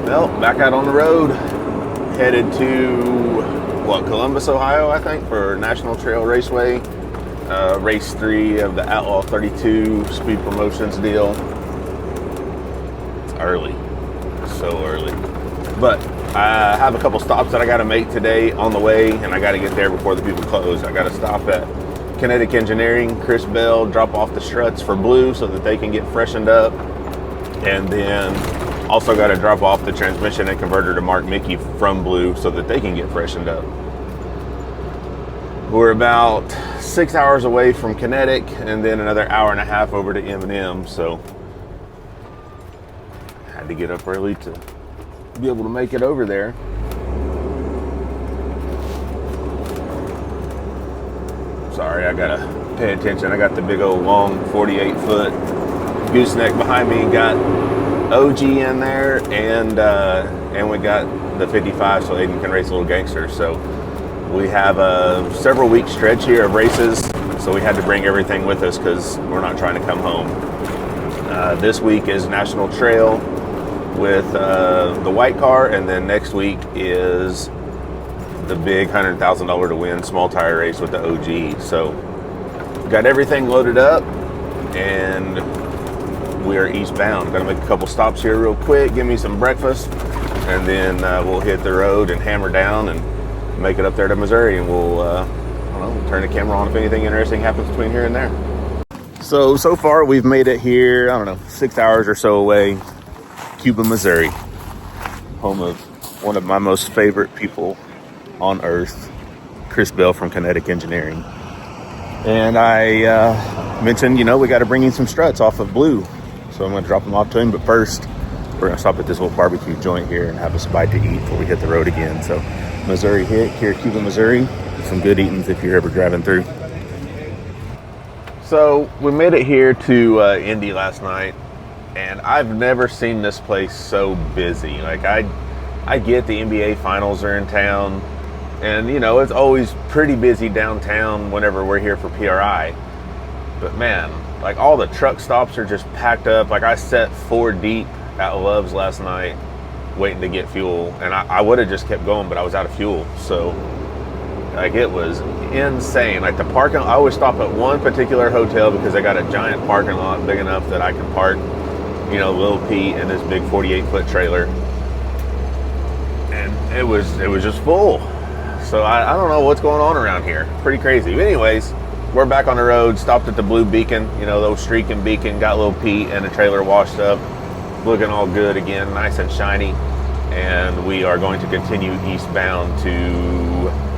Well, back out on the road, headed to, Columbus, Ohio, I think, for National Trail Raceway. Race 3 of the Outlaw 32 Speed Promotions deal. It's early, so early. But I have a couple stops that I got to make today on the way, and I got to get there before the people close. I got to stop at Kinetic Engineering, Chris Bell, drop off the struts for Blue so that they can get freshened up. And then also got to drop off the transmission and converter to Mark Mickey from Blue so that they can get freshened up. We're about 6 hours away from Kinetic and then another hour and a half over to M&M. So had to get up early to be able to make it over there. Sorry, I gotta pay attention. I got the big old long 48-foot gooseneck behind me. Got OG in there, and we got the 55 so Aiden can race a little gangster. So we have a several week stretch here of races, so we had to bring everything with us because we're not trying to come home. This week is National Trail with the white car, and then next week is the big $100,000 to win small tire race with the OG. So got everything loaded up, and we are eastbound. Gonna make a couple stops here real quick, give me some breakfast, and then we'll hit the road and hammer down and make it up there to Missouri, and we'll we'll turn the camera on if anything interesting happens between here and there. So far we've made it here, 6 hours or so away. Cuba, Missouri, home of one of my most favorite people on earth, Chris Bell from Kinetic Engineering. And I mentioned, we got to bring in some struts off of Blue. So I'm going to drop them off to him. But first, we're going to stop at this little barbecue joint here and have us a bite to eat before we hit the road again. So Missouri hit here, Cuba, Missouri. Some good eatings if you're ever driving through. So we made it here to Indy last night, and I've never seen this place so busy. Like I get the NBA finals are in town, and it's always pretty busy downtown whenever we're here for PRI. But man, like all the truck stops are just packed up. Like I sat 4 deep at Love's last night waiting to get fuel, and I would have just kept going, but I was out of fuel. So like it was insane. Like the parking, I always stop at one particular hotel because they got a giant parking lot big enough that I can park, Lil Pete and this big 48-foot trailer. And it was just full. So I don't know what's going on around here. Pretty crazy. But anyways, we're back on the road, stopped at the Blue Beacon, those streaking beacon, got Lil Pete and the trailer washed up, looking all good again, nice and shiny. And we are going to continue eastbound to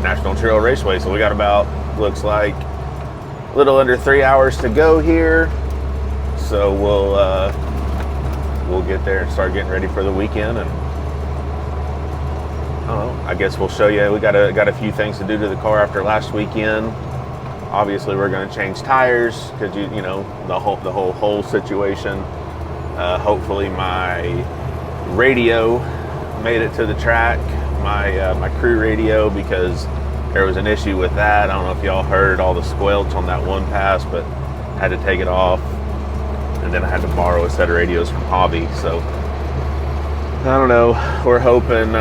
National Trail Raceway. So we got about, looks like, a little under 3 hours to go here. So we'll get there and start getting ready for the weekend. And I don't know, I guess we'll show you. We got a few things to do to the car after last weekend. Obviously, we're going to change tires because the whole situation. Hopefully, my radio made it to the track. My crew radio, because there was an issue with that. I don't know if y'all heard all the squelch on that one pass, but I had to take it off, and then I had to borrow a set of radios from Hobby. So I don't know. We're hoping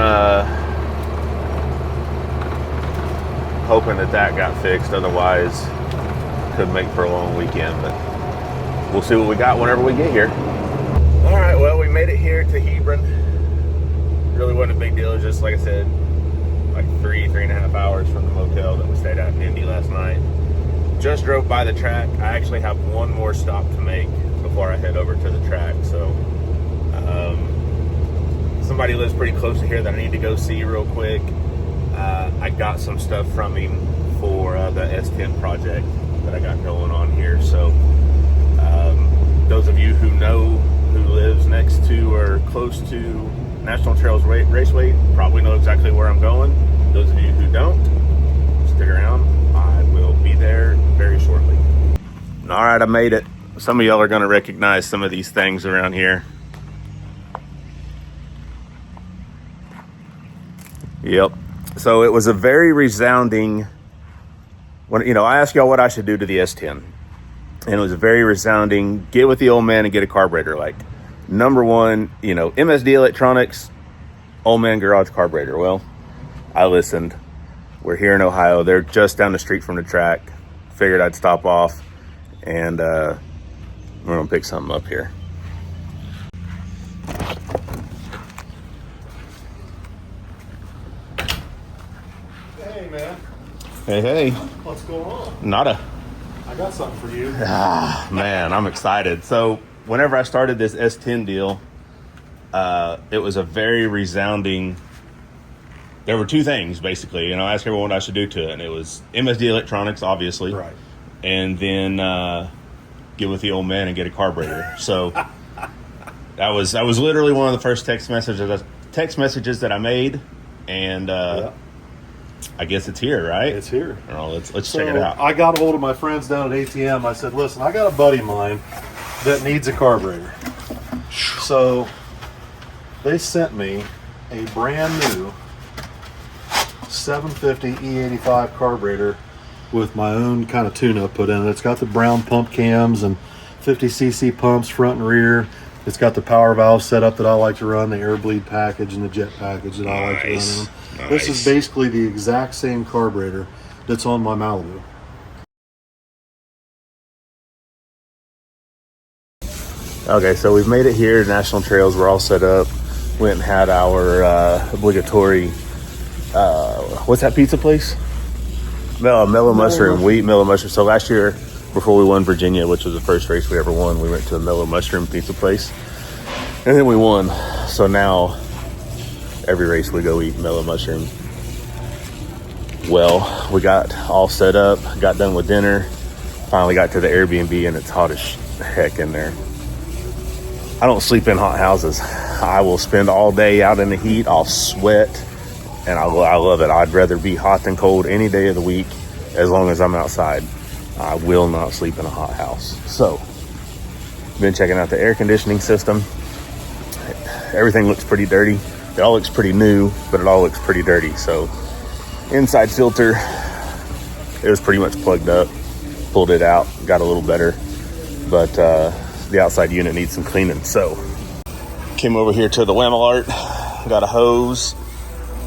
that got fixed. Otherwise, could make for a long weekend. But we'll see what we got whenever we get here. All right. Well, we made it here to Hebron. Really wasn't a big deal. It was just, like I said, like 3.5 hours from the motel that we stayed at in Indy last night. Just drove by the track. I actually have one more stop to make before I head over to the track. So somebody lives pretty close to here that I need to go see real quick. I got some stuff from him for the S10 project that I got going on here. So those of you who lives next to or close to National Trails Raceway probably know exactly where I'm going. Those of you who don't, stick around. I will be there very shortly. All right, I made it. Some of y'all are going to recognize some of these things around here. Yep. So it was a very resounding, I asked y'all what I should do to the S10. And it was a very resounding, get with the old man and get a carburetor. Like, number one, MSD Electronics, Old Man Garage carburetor. Well, I listened. We're here in Ohio. They're just down the street from the track. Figured I'd stop off and we're gonna pick something up here. Hey, man. Hey. What's going on? Nada. I got something for you. Man, I'm excited. So whenever I started this S10 deal, it was a very resounding. There were two things, basically. I asked everyone what I should do to it, and it was MSD electronics, obviously. Right. And then get with the old man and get a carburetor. So that was literally one of the first text messages that I made, and I guess it's here, right? It's here. Oh, let's check it out. I got a hold of my friends down at ATM. I said, listen, I got a buddy of mine that needs a carburetor. So they sent me a brand new 750 E85 carburetor with my own kind of tune-up put in it. It's got the brown pump cams and 50cc pumps front and rear. It's got the power valve setup that I like to run, the air bleed package and the jet package that I like to run in them. Nice. This is basically the exact same carburetor that's on my Malibu. Okay, so we've made it here. National Trails, we're all set up. Went and had our obligatory, what's that pizza place? Mellow Mushroom. We eat Mellow Mushroom. So last year, before we won Virginia, which was the first race we ever won, we went to a Mellow Mushroom pizza place. And then we won. So now, every race we go eat Mellow Mushroom. Well, we got all set up, got done with dinner, finally got to the Airbnb, and it's hot as heck in there. I don't sleep in hot houses. I will spend all day out in the heat. I'll sweat, and I love it. I'd rather be hot than cold any day of the week as long as I'm outside. I will not sleep in a hot house. So, been checking out the air conditioning system. Everything looks pretty dirty. It all looks pretty new, but it all looks pretty dirty. So, inside filter, it was pretty much plugged up. Pulled it out, got a little better, but the outside unit needs some cleaning. So, came over here to the Wamalart, got a hose,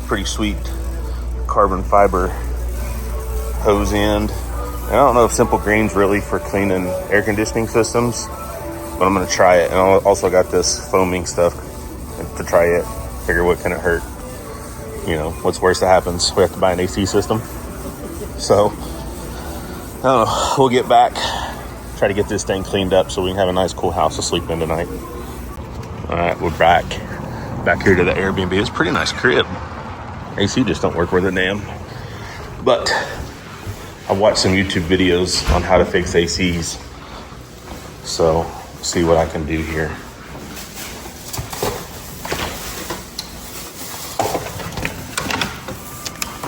pretty sweet carbon fiber hose end. And I don't know if Simple Green's really for cleaning air conditioning systems, but I'm gonna try it. And I also got this foaming stuff to try it. Figure what can it hurt? What's worse that happens? We have to buy an AC system. So, I don't know. We'll get back, try to get this thing cleaned up so we can have a nice cool house to sleep in tonight. All right, we're back here to the Airbnb. It's a pretty nice crib. AC just don't work worth a damn. But I watched some YouTube videos on how to fix ACs. So, see what I can do here.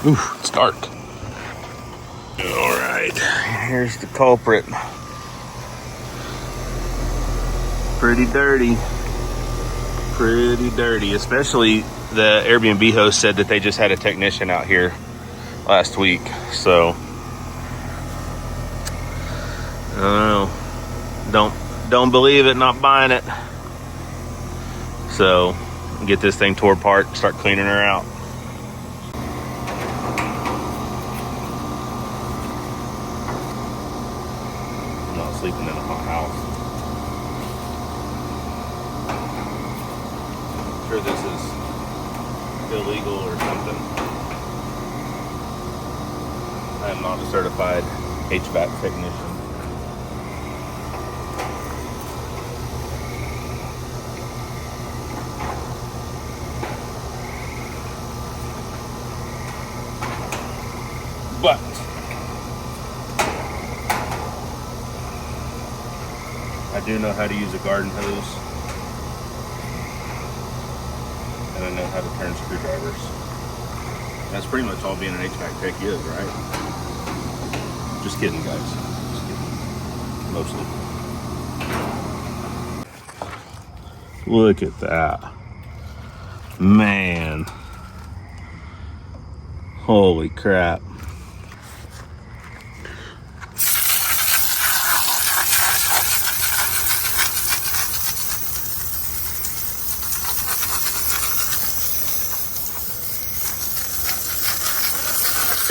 Ooh, it's dark. All right, here's the culprit. Pretty dirty, especially the Airbnb host said that they just had a technician out here last week. So, I don't know. Don't believe it, not buying it. So, get this thing tore apart, start cleaning her out. I'm not sleeping in a hot house. I'm sure this is illegal or something. I am not a certified HVAC technician. But I do know how to use a garden hose, and I know how to turn screwdrivers. That's pretty much all being an HVAC tech is, right? Just kidding, guys. Just kidding. Mostly. Look at that. Man. Holy crap.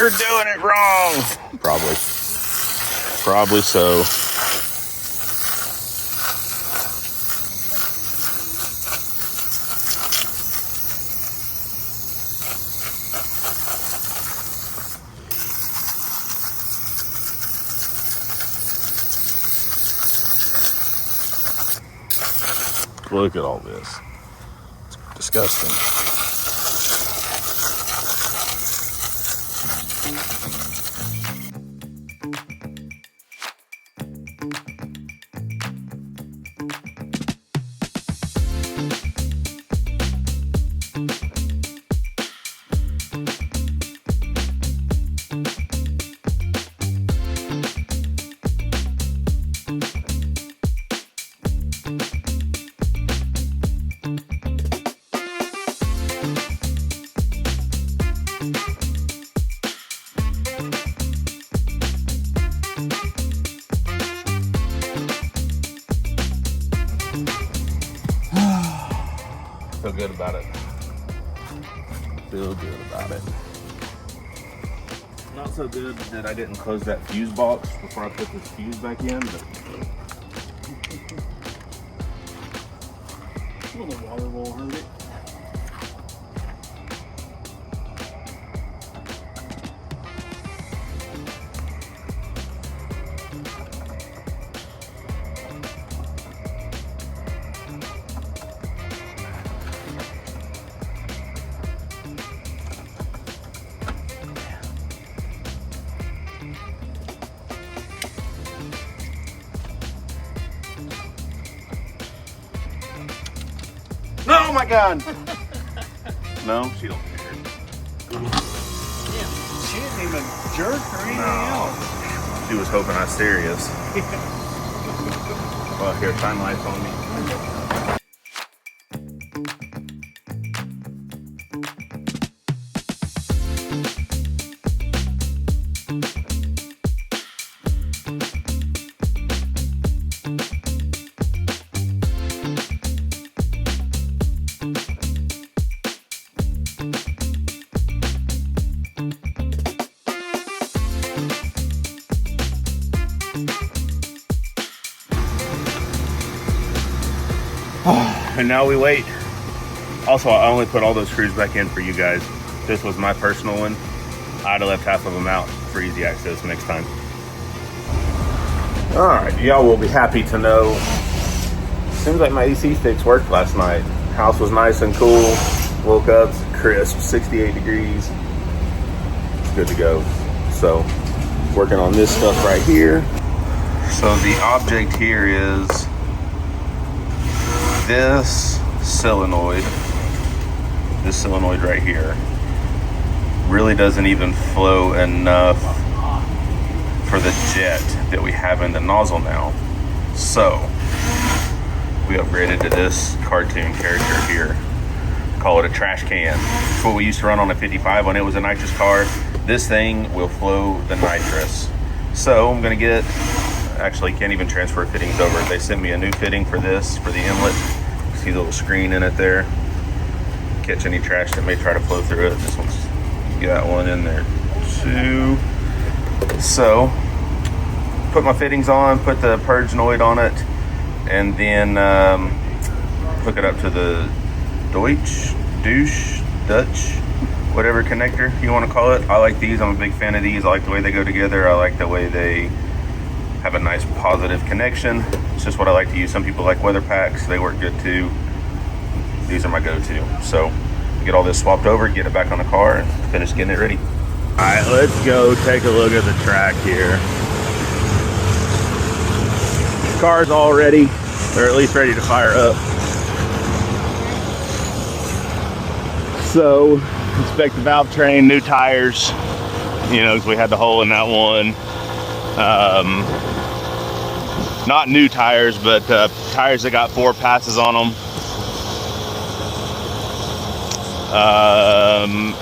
You're doing it wrong. Probably so. Look at all this. It's disgusting. Feel good about it. Feel good about it. Not so good that I didn't close that fuse box before I put this fuse back in, but well, the water won't hurt it. oh my God! No, she don't care. She didn't even jerk or anything else. She was hoping I was serious. Well, here, shine lights on me. And now we wait. Also, I only put all those screws back in for you guys. This was my personal one. I'd have left half of them out for easy access next time. All right, y'all will be happy to know. Seems like my AC fix worked last night. House was nice and cool. Woke up crisp, 68 degrees. It's good to go. So, working on this stuff right here. So the object here is this solenoid right here really doesn't even flow enough for the jet that we have in the nozzle now. So we upgraded to this cartoon character here. Call it a trash can. It's what we used to run on a 55 when it was a nitrous car. This thing will flow the nitrous. So I'm gonna get, actually can't even transfer fittings over. They sent me a new fitting for this, for the inlet. See the little screen in it there. Catch any trash that may try to flow through it. This one's, get that one in there too. So, put my fittings on, put the purge noid on it, and then hook it up to the Dutch, whatever connector you want to call it. I like these. I'm a big fan of these. I like the way they go together. I like the way they have a nice positive connection. It's just what I like to use. Some people like weather packs. They work good too. These are my go-to. So get all this swapped over, get it back on the car, and finish getting it ready. All right, let's go take a look at the track here. Car's all ready, or at least ready to fire up. So inspect the valve train, new tires, you know, because we had the hole in that one. Not new tires, but tires that got 4 passes on them.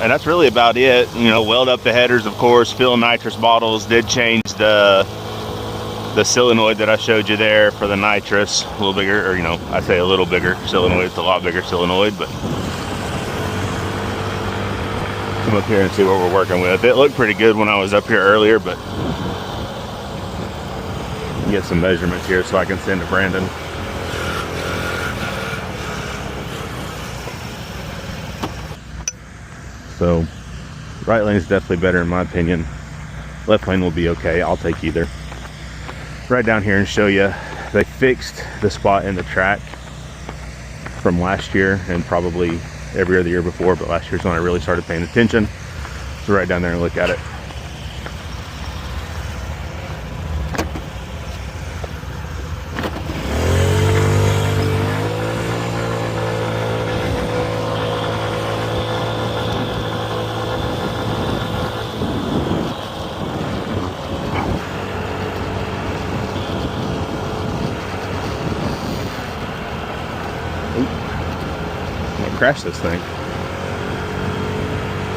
And that's really about it. You know, weld up the headers, of course, fill nitrous bottles. Did change the solenoid that I showed you there for the nitrous, a little bigger, or, you know, I say a little bigger solenoid. It's a lot bigger solenoid, but come up here and see what we're working with. It looked pretty good when I was up here earlier, but get some measurements here so I can send to Brandon. So right lane is definitely better in my opinion. Left lane will be okay. I'll take either. Right down here and show you, they fixed the spot in the track from last year and probably every other year before, but last year's when I really started paying attention. So right down there and look at it. Crash this thing.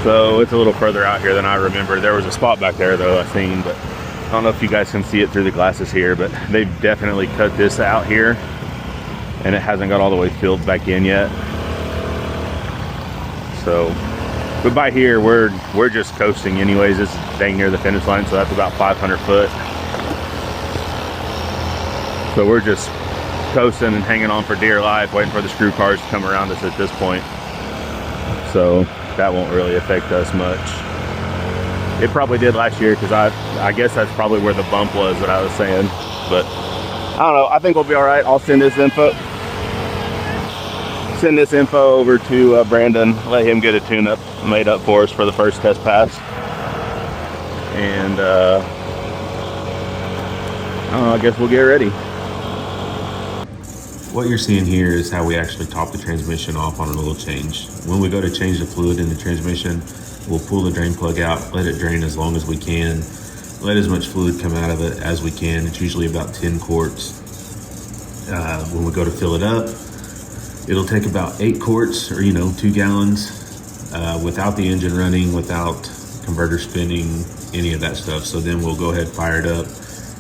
So it's a little further out here than I remember. There was a spot back there though I seen, but I don't know if you guys can see it through the glasses here, but they've definitely cut this out here and it hasn't got all the way filled back in yet. So, but by here we're just coasting anyways. This is dang near the finish line, so that's about 500 foot. So we're just coasting and hanging on for dear life, waiting for the screw cars to come around us at this point. So that won't really affect us much. It probably did last year because I guess that's probably where the bump was that I was saying. But I don't know. I think we'll be all right. I'll send this info over to Brandon, let him get a tune-up made up for us for the first test pass. And I don't know, I guess we'll get ready. What you're seeing here is how we actually top the transmission off on an oil change. When we go to change the fluid in the transmission, we'll pull the drain plug out, let it drain as long as we can, let as much fluid come out of it as we can. It's usually about 10 quarts. When we go to fill it up, it'll take about 8 quarts or 2 gallons without the engine running, without converter spinning, any of that stuff. So then we'll go ahead, fire it up,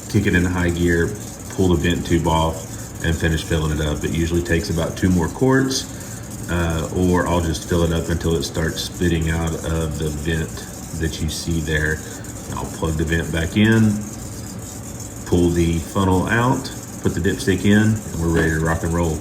kick it into high gear, pull the vent tube off, and finish filling it up. It usually takes about 2 more quarts, or I'll just fill it up until it starts spitting out of the vent that you see there. I'll plug the vent back in, pull the funnel out, put the dipstick in, and we're ready to rock and roll.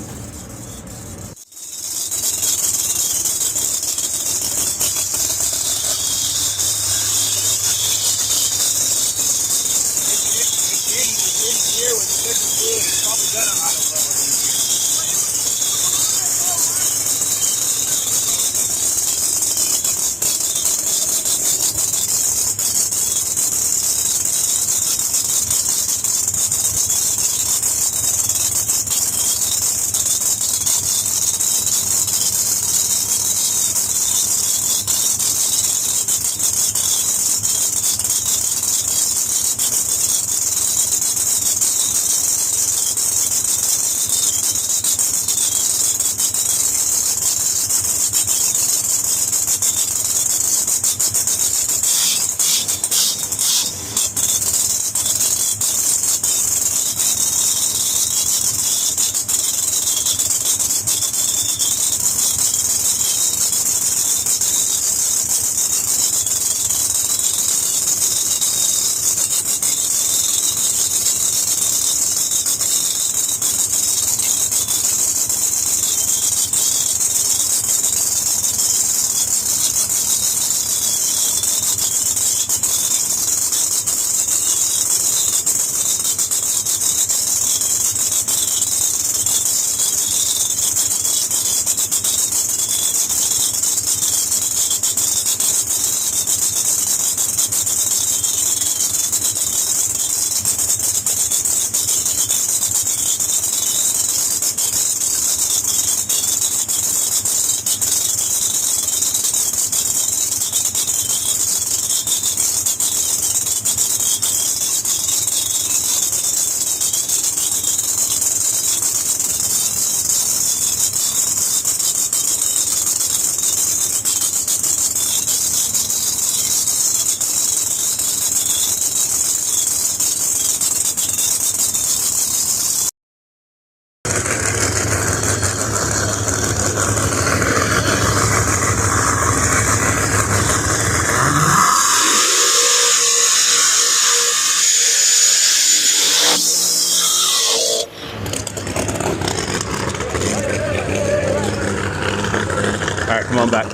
right, come on back.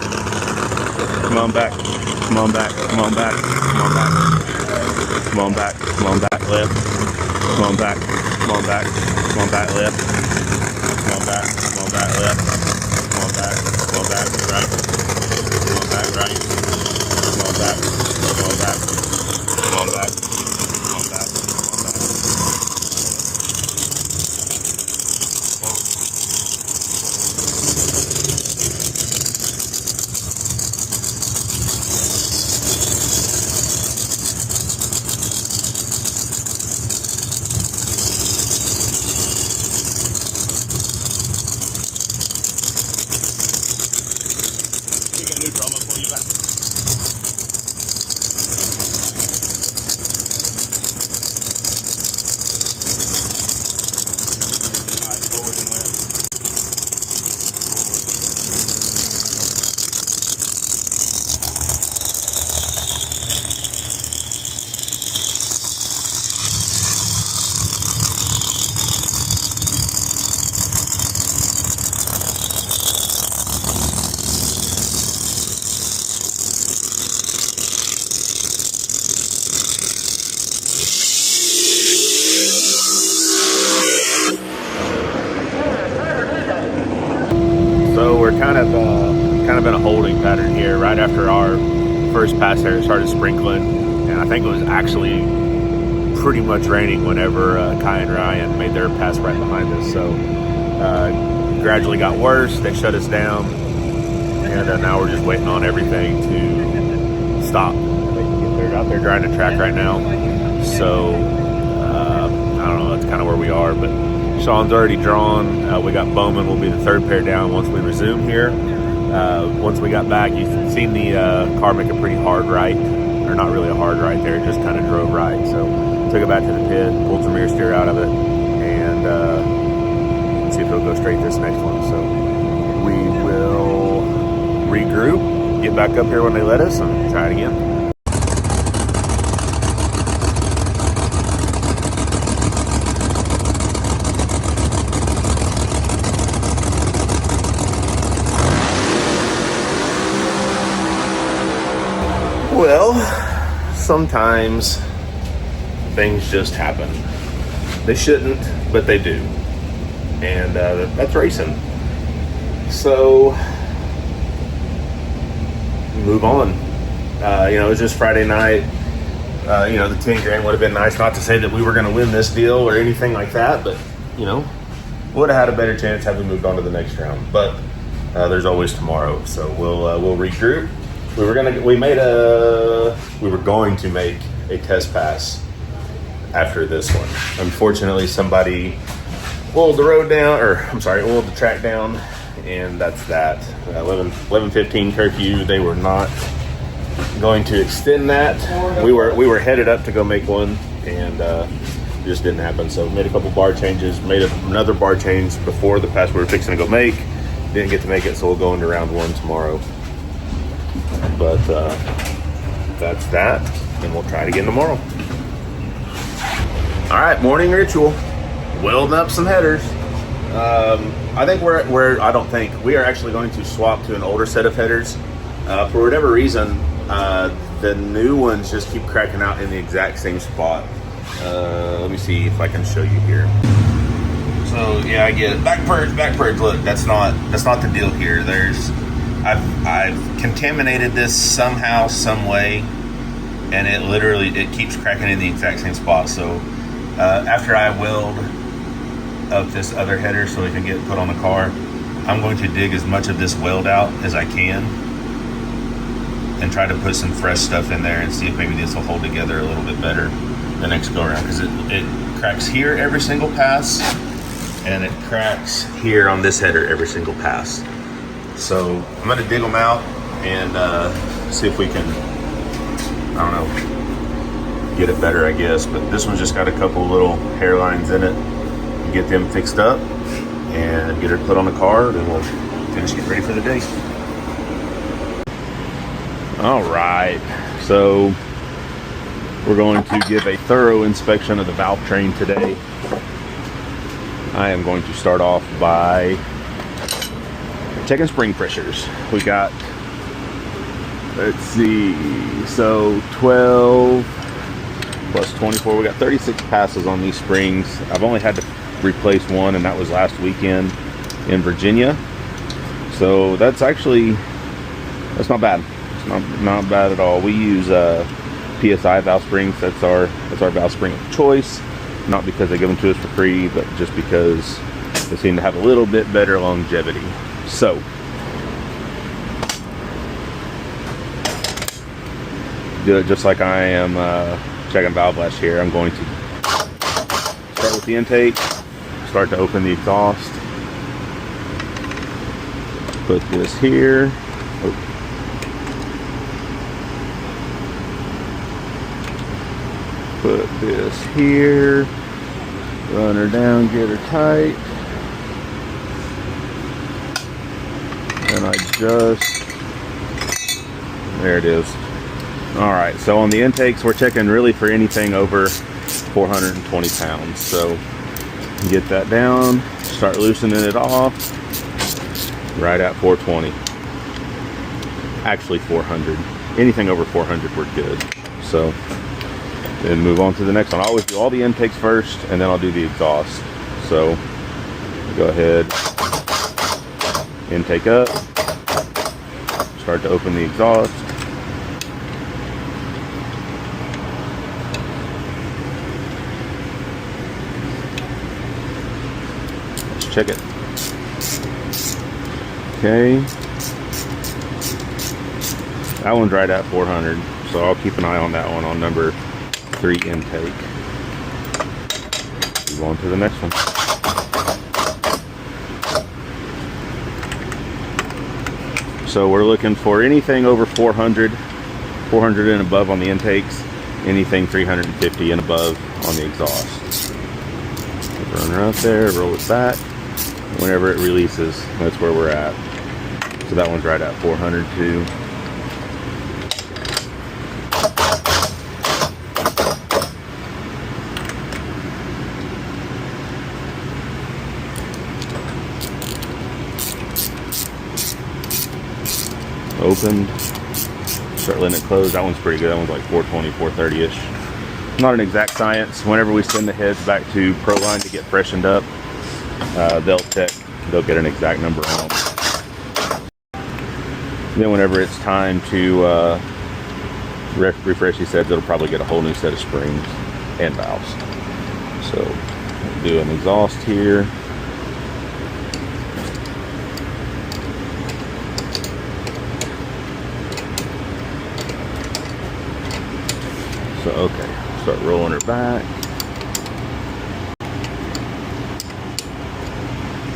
Come on back. Come on back. Come on back. Come on back. Come on back. Come on back. Left. Come on back. Come on back. Come on back. Left. Come on back. Come on back. Left. Come on back. Come on back. Right. Come on back. Right. Come on back. Come on back. Come on back. Come on back. So we're kind of in a holding pattern here. Right after our first pass there, it started sprinkling, and I think it was actually pretty much raining whenever Kai and Ryan made their pass right behind us. So gradually got worse. They shut us down, and now we're just waiting on everything to stop. They're out there drying the track right now. So I don't know. That's kind of where we are, but Sean's already drawn. We got Bowman will be the third pair down once we resume here. Once we got back, you've seen the car make a pretty hard right, or not really a hard right there, it just kind of drove right. So took it back to the pit, pulled some rear steer out of it, and see if it'll go straight this next one. So we will regroup, get back up here when they let us, and try it again. Well, sometimes things just happen. They shouldn't, but they do. And that's racing. So, move on. It was just Friday night. The 10 grand would have been nice. Not to say that we were going to win this deal or anything like that, but, would have had a better chance had we moved on to the next round. But there's always tomorrow. So we'll regroup. We were going to make a test pass after this one. Unfortunately, somebody oiled the track down, and that's that. 11:15 curfew. They were not going to extend that. We were headed up to go make one, and it just didn't happen. So made a couple bar changes, made another bar change before the pass we were fixing to go make. Didn't get to make it, so we'll go into round one tomorrow. But that's that, and we'll try it again tomorrow. All right, morning ritual. Welding up some headers. I think we are actually going to swap to an older set of headers. For whatever reason, the new ones just keep cracking out in the exact same spot. Let me see if I can show you here. So yeah, I get it. Back purge. Look, that's not the deal here. I've contaminated this somehow, some way, and it keeps cracking in the exact same spot. So after I weld up this other header so it can get put on the car, I'm going to dig as much of this weld out as I can and try to put some fresh stuff in there and see if maybe this will hold together a little bit better the next go around, because it cracks here every single pass, and it cracks here on this header every single pass. So I'm going to dig them out and see if we can, get it better, I guess. But this one's just got a couple little hairlines in it. Get them fixed up and get her put on the car, then we'll finish getting ready for the day. All right, so we're going to give a thorough inspection of the valvetrain today. I am going to start off by checking spring pressures. We got, let's see, so 12 plus 24. We got 36 passes on these springs. I've only had to replace one, and that was last weekend in Virginia. So that's not bad. It's not bad at all. We use PSI valve springs. That's our valve spring of choice. Not because they give them to us for free, but just because they seem to have a little bit better longevity. So do it just like I am checking valve flash here. I'm going to start with the intake, start to open the exhaust, put this here. Put this here, run her down, get her tight, and there it is. All right, so on the intakes, we're checking really for anything over 420 pounds. So get that down, start loosening it off, right at 420. Actually 400. Anything over 400, we're good. So then move on to the next one. I always do all the intakes first, and then I'll do the exhaust. So go ahead, intake up, start to open the exhaust. Let's check it. Okay. That one's right at 400, so I'll keep an eye on that one on number 3 intake. Move on to the next one. So we're looking for anything over 400 and above on the intakes, anything 350 and above on the exhaust. Run her out there, roll it back. Whenever it releases, that's where we're at. So that one's right at 400 too. Opened, start letting it close. That one's pretty good. That one's like 420, 430-ish. Not an exact science. Whenever we send the heads back to Proline to get freshened up, they'll get an exact number on them. Then whenever it's time to refresh these heads, it'll probably get a whole new set of springs and valves. So we'll do an exhaust here. So okay, start rolling her back.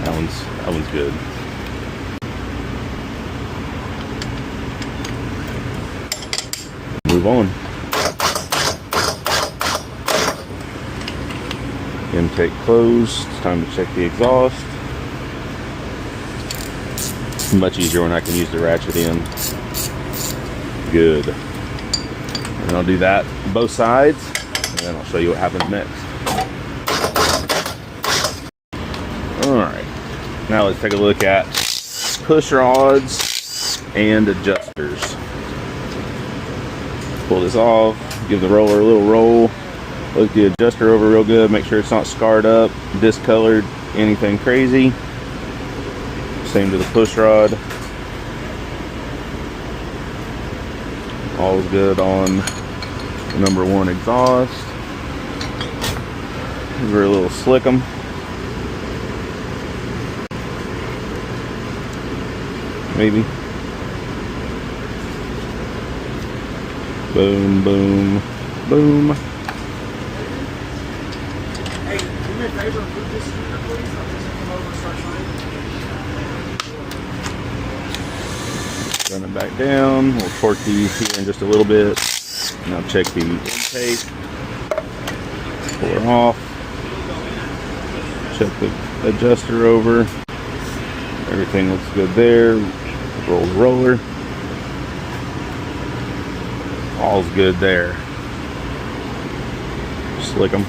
That one's good. Move on. Intake closed. It's time to check the exhaust. Much easier when I can use the ratchet in. Good. And I'll do that both sides, and then I'll show you what happens next. All right, now let's take a look at push rods and adjusters. Pull this off, give the roller a little roll, look the adjuster over real good, make sure it's not scarred up, discolored, anything crazy. Same to the push rod. All's good on number 1 exhaust. Give her a little slick 'em. Maybe. Boom, boom, boom. Hey, do me a favor and put this in here, please. I'll just come over and start signing. Run it back down. We'll torque these here in just a little bit. Now check the intake. Pull her off. Check the adjuster over. Everything looks good there. Roll the roller. All's good there. Slick them.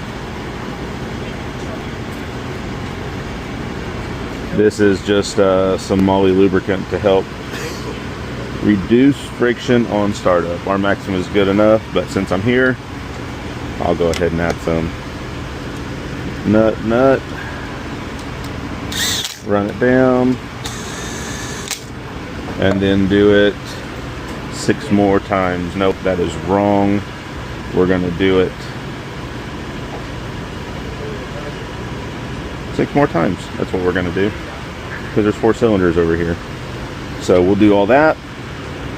This is just some Moly lubricant to help reduce friction on startup. Our maximum is good enough, but since I'm here, I'll go ahead and add some. Nut. Run it down. And then do it 6 more times. Nope, that is wrong. We're gonna do it 6 more times. That's what we're gonna do, because there's 4 cylinders over here. So we'll do all that,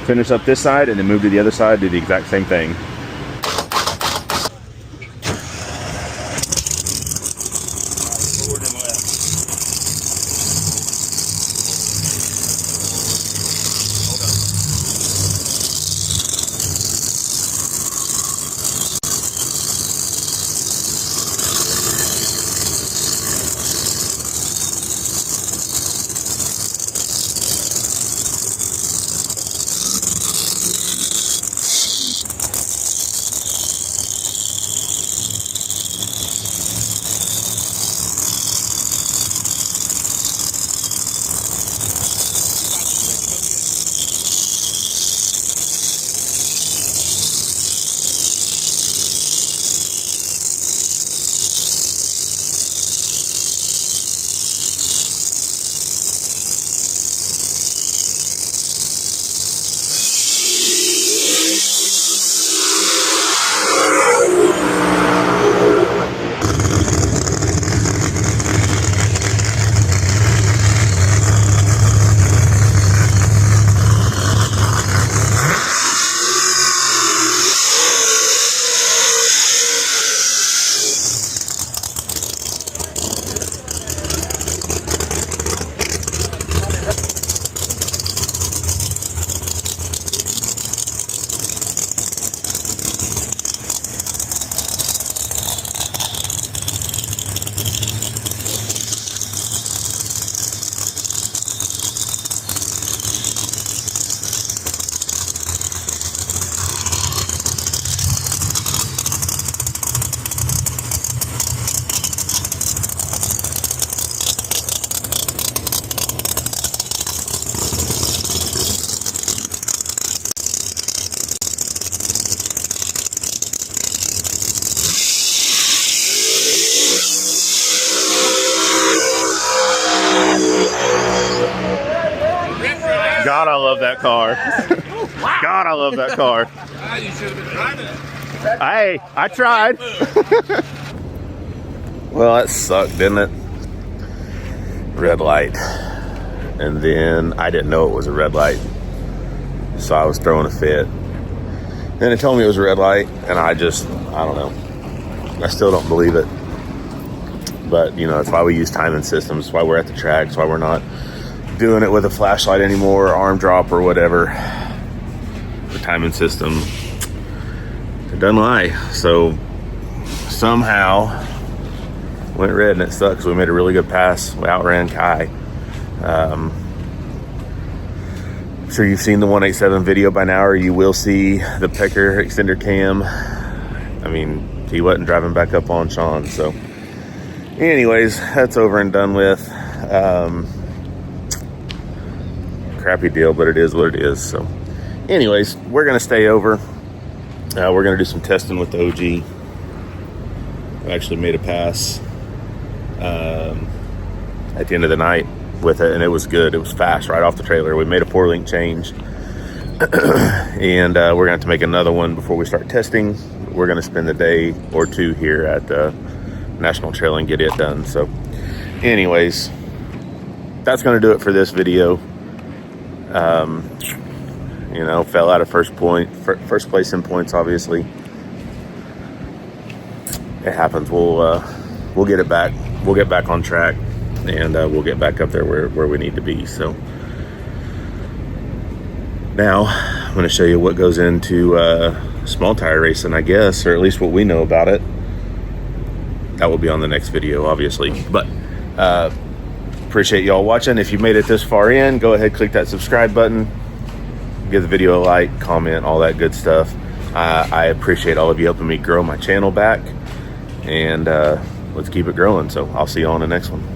finish up this side, and then move to the other side, do the exact same thing. God, I love that car. God, I love that car. You should have been driving it. Hey, I tried. Well, that sucked, didn't it? Red light. And then I didn't know it was a red light, so I was throwing a fit. Then it told me it was a red light, and I don't know. I still don't believe it. But, you know, that's why we use timing systems. That's why we're at the track. That's why we're not doing it with a flashlight anymore, or arm drop or whatever. The timing system, it doesn't lie. So somehow went red, and it sucks. We made a really good pass. We outran Kai. I'm sure you've seen the 187 video by now, or you will see the Pecker extender cam. I mean, he wasn't driving back up on Sean. So anyways, that's over and done with. Crappy deal, but it is what it is. So anyways, we're gonna stay over. We're gonna do some testing with the OG. I actually made a pass at the end of the night with it, and it was good. It was fast right off the trailer. We made a 4-link change. And we're gonna have to make another one before we start testing. We're gonna spend a day or two here at the National Trail and get it done. So anyways, that's gonna do it for this video. You know, fell out of first place in points, obviously. It happens. We'll get it back. We'll get back on track, and we'll get back up there where we need to be. So now I'm going to show you what goes into small tire racing, I guess, or at least what we know about it. That will be on the next video, obviously. But appreciate y'all watching. If you made it this far in, go ahead, click that subscribe button, give the video a like, comment, all that good stuff. I appreciate all of you helping me grow my channel back, and let's keep it growing. So I'll see you on the next one.